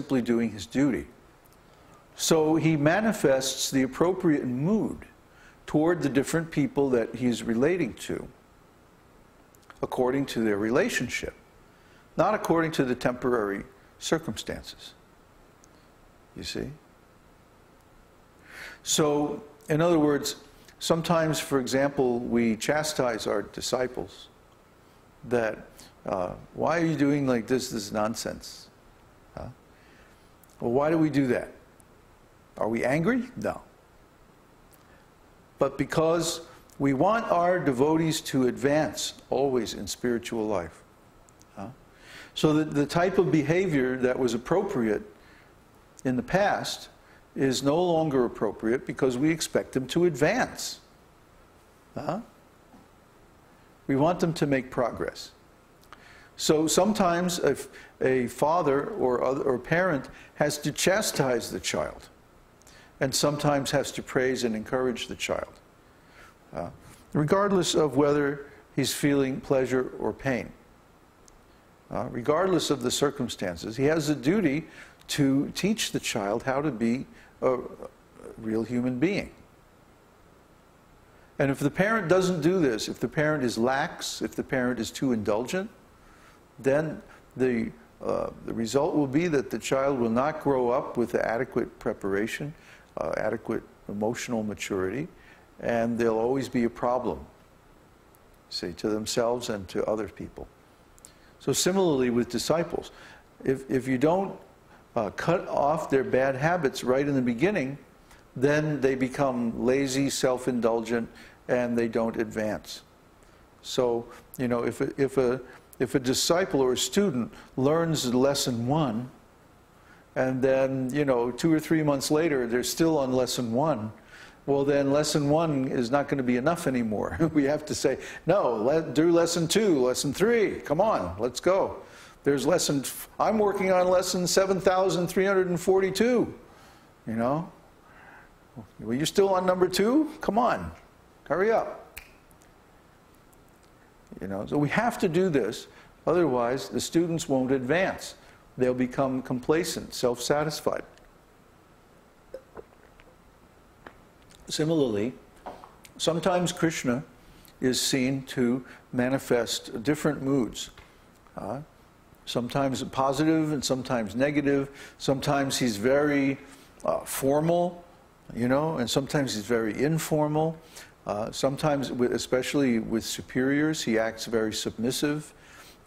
simply doing his duty. So he manifests the appropriate mood toward the different people that he's relating to, according to their relationship, not according to the temporary circumstances. You see? So, in other words, sometimes, for example, we chastise our disciples that, why are you doing like this? This is nonsense. Huh? Well, why do we do that? Are we angry? No. But because we want our devotees to advance always in spiritual life. So that the type of behavior that was appropriate in the past is no longer appropriate because we expect them to advance. We want them to make progress. So sometimes if a father or parent has to chastise the child, and sometimes has to praise and encourage the child, regardless of whether he's feeling pleasure or pain. Regardless of the circumstances, he has a duty to teach the child how to be a real human being. And if the parent doesn't do this, if the parent is lax, if the parent is too indulgent, then the result will be that the child will not grow up with adequate preparation, adequate emotional maturity, and there'll always be a problem, say, to themselves and to other people. So similarly with disciples, if you don't cut off their bad habits right in the beginning, then they become lazy, self-indulgent, and they don't advance. So, you know, if a disciple or a student learns lesson 1, and then, you know, 2 or 3 months later, they're still on lesson 1, well, then lesson 1 is not going to be enough anymore. We have to say, no, do lesson 2, lesson 3, come on, let's go. There's I'm working on lesson 7,342, you know. Well, you're still on number 2? Come on, hurry up. You know, so we have to do this, otherwise the students won't advance. They'll become complacent, self-satisfied. Similarly, sometimes Krishna is seen to manifest different moods. Sometimes positive and sometimes negative. Sometimes he's very formal, you know, and sometimes he's very informal. Sometimes, especially with superiors, he acts very submissive.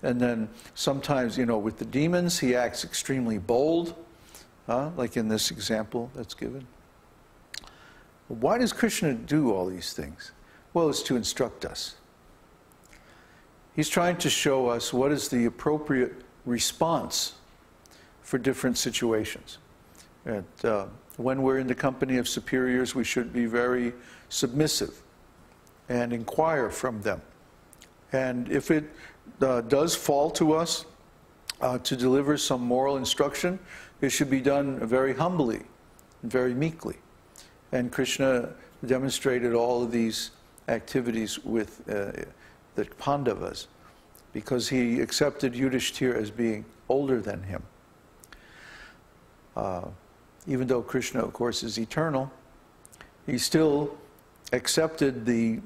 And then sometimes, you know, with the demons, he acts extremely bold, like in this example that's given. Why does Krishna do all these things? Well, it's to instruct us. He's trying to show us what is the appropriate response for different situations. And when we're in the company of superiors, we should be very submissive and inquire from them. And if it does fall to us to deliver some moral instruction, it should be done very humbly and very meekly. And Krishna demonstrated all of these activities with the Pandavas because he accepted Yudhishthira as being older than him. Even though Krishna, of course, is eternal, he still accepted the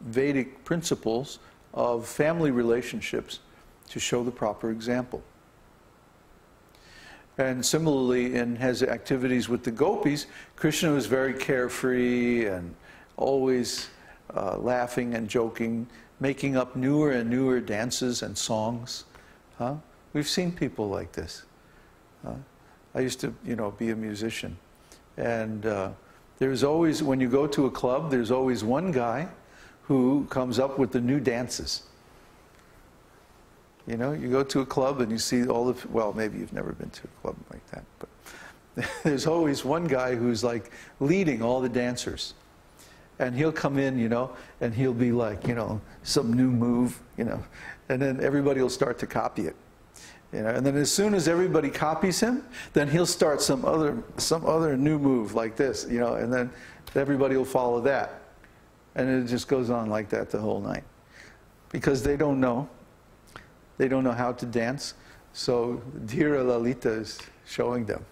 Vedic principles of family relationships to show the proper example. And similarly, in his activities with the gopis, Krishna was very carefree and always laughing and joking, making up newer and newer dances and songs. We've seen people like this. I used to, you know, be a musician. And there's always, when you go to a club, there's always one guy who comes up with the new dances. You know, you go to a club and you see all the, well, maybe you've never been to a club like that, but there's always one guy who's like leading all the dancers. And he'll come in, you know, and he'll be like, you know, some new move, you know, and then everybody will start to copy it. You know, and then as soon as everybody copies him, then he'll start some other new move like this, you know, and then everybody will follow that. And it just goes on like that the whole night. Because they don't know. They don't know how to dance. So Dhira Lalita showing them.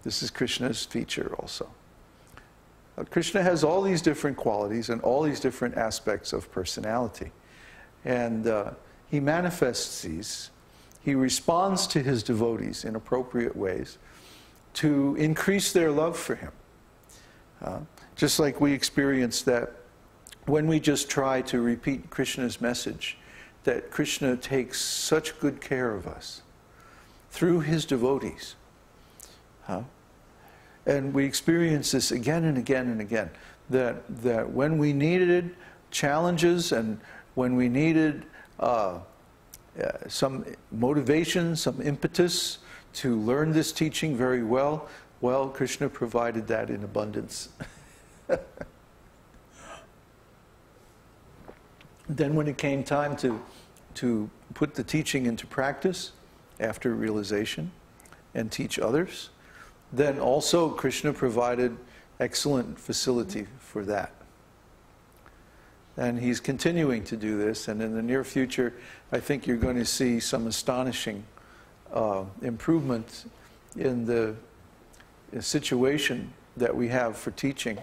This is Krishna's feature also. Krishna has all these different qualities and all these different aspects of personality. And he manifests these. He responds to his devotees in appropriate ways to increase their love for him. Just like we experience that when we just try to repeat Krishna's message, that Krishna takes such good care of us through his devotees. And we experience this again and again and again, that when we needed challenges and when we needed some motivation, some impetus to learn this teaching very well, well, Krishna provided that in abundance. Then when it came time to put the teaching into practice after realization and teach others, then also Krishna provided excellent facility for that. And he's continuing to do this, and in the near future, I think you're going to see some astonishing improvement in the situation that we have for teaching.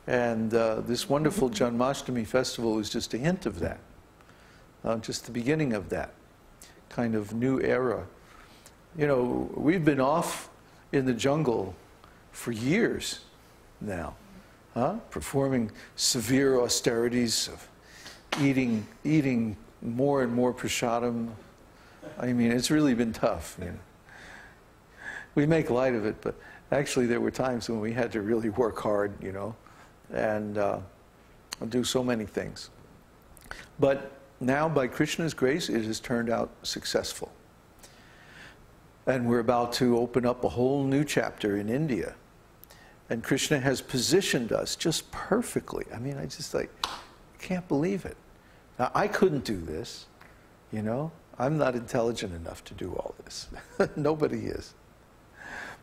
And this wonderful Janmashtami festival is just a hint of that, just the beginning of that kind of new era. You know, we've been off in the jungle for years now, performing severe austerities of eating more and more prasadam. I mean, it's really been tough. You know. We make light of it, but actually there were times when we had to really work hard, you know, and do so many things. But now, by Krishna's grace, it has turned out successful. And we're about to open up a whole new chapter in India. And Krishna has positioned us just perfectly. I mean, I just can't believe it. Now, I couldn't do this, you know. I'm not intelligent enough to do all this. Nobody is.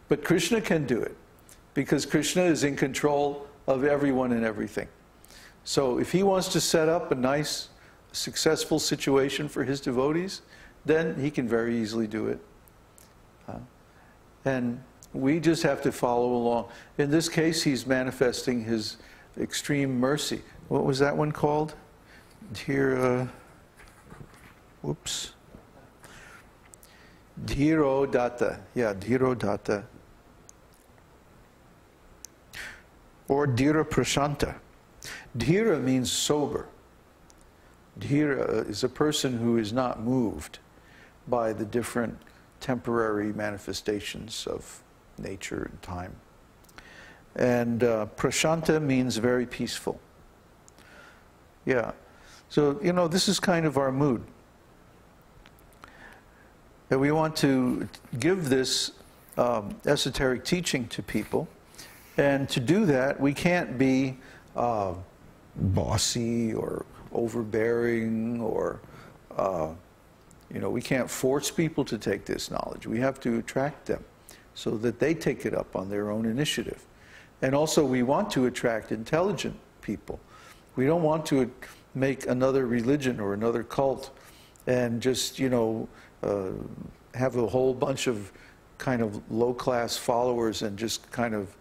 But Krishna can do it, because Krishna is in control of everyone and everything. So if he wants to set up a nice, successful situation for his devotees, then he can very easily do it. And we just have to follow along. In this case, he's manifesting his extreme mercy. What was that one called? Dhiro Datta. Yeah, Dhiro Datta. Or Dhira Prashanta. Dhira means sober. Dhira is a person who is not moved by the different temporary manifestations of nature and time. And prashanta means very peaceful. Yeah. So, you know, this is kind of our mood. That we want to give this esoteric teaching to people. And to do that, we can't be bossy or overbearing or you know, we can't force people to take this knowledge. We have to attract them so that they take it up on their own initiative. And also we want to attract intelligent people. We don't want to make another religion or another cult and just, you know, have a whole bunch of kind of low-class followers and just kind of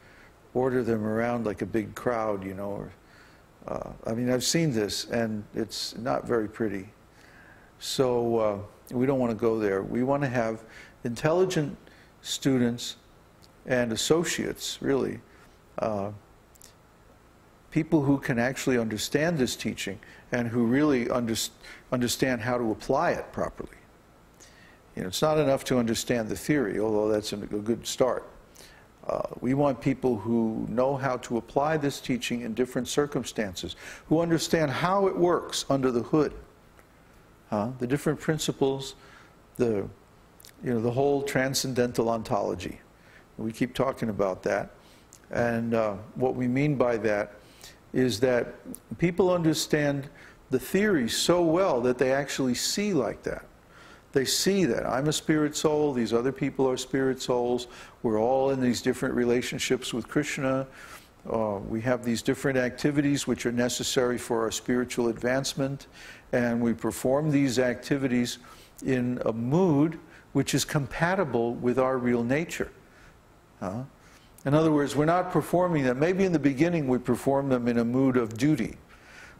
order them around like a big crowd, you know. I mean, I've seen this, and it's not very pretty. So we don't want to go there. We want to have intelligent students and associates, really, people who can actually understand this teaching and who really understand how to apply it properly. You know, it's not enough to understand the theory, although that's a good start. We want people who know how to apply this teaching in different circumstances, who understand how it works under the hood. The different principles, the whole transcendental ontology. We keep talking about that. And what we mean by that is that people understand the theory so well that they actually see like that. They see that I'm a spirit soul, these other people are spirit souls, we're all in these different relationships with Krishna, we have these different activities which are necessary for our spiritual advancement, and we perform these activities in a mood which is compatible with our real nature. In other words, we're not performing them. Maybe in the beginning we perform them in a mood of duty,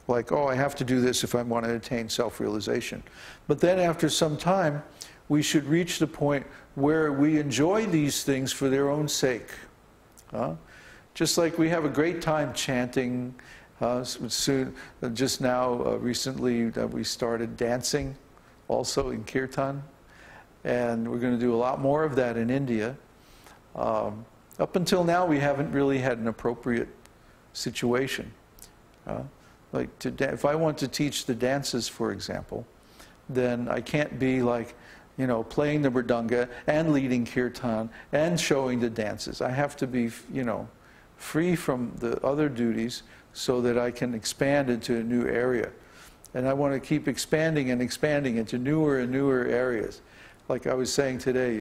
like, oh, I have to do this if I want to attain self-realization. But then after some time, we should reach the point where we enjoy these things for their own sake. Just like we have a great time chanting. Just now, recently, we started dancing also in kirtan. And we're going to do a lot more of that in India. Up until now, we haven't really had an appropriate situation. Like if I want to teach the dances, for example, then I can't be like, you know, playing the mridanga and leading kirtan and showing the dances. I have to be, you know, free from the other duties so that I can expand into a new area. And I want to keep expanding and expanding into newer and newer areas. Like I was saying today,